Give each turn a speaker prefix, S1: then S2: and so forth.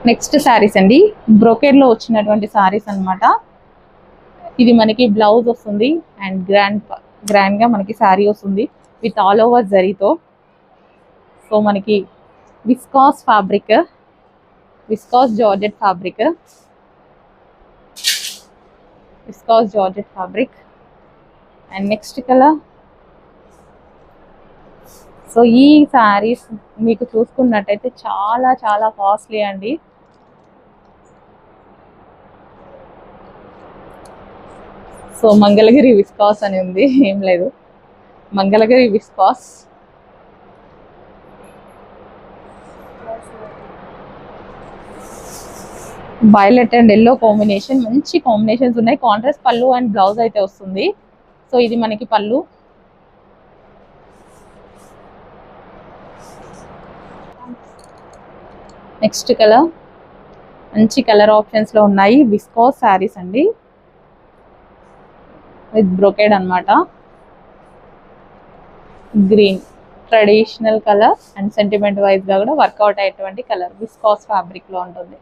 S1: Next saris అండి, brocade లో వచ్చినటువంటి శారీస్ అన్నమాట. ఇది మనకి బ్లౌజ్ వస్తుంది అండ్ గ్రాండ్ గా మనకి శారీ వస్తుంది విత్ ఆల్ ఓవర్ జరీతో. సో మనకి viscous fabric, viscous georgette fabric, viscous georgette fabric. And next colour. So ఈ శారీస్ మీకు చూసుకున్నట్టయితే చాలా చాలా కాస్ట్లీ అండి. సో మంగళగిరి విస్కాస్ అని ఉంది, ఏం లేదు, Mangalagiri viscous. Violet and yellow combination, మంచి కాంబినేషన్స్ ఉన్నాయి. కాంట్రాస్ట్ పళ్ళు అండ్ బ్లౌజ్ అయితే వస్తుంది. సో ఇది మనకి పళ్ళు. నెక్స్ట్ కలర్, మంచి కలర్ ఆప్షన్స్ లో ఉన్నాయి. విస్కాస్ శారీస్ అండి విత్ బ్రోకెడ్ అన్నమాట. Green traditional colour and sentiment wise గా కూడా వర్కౌట్ అయ్యేటువంటి కలర్, విస్కాస్ ఫ్యాబ్రిక్ లో ఉంటుంది.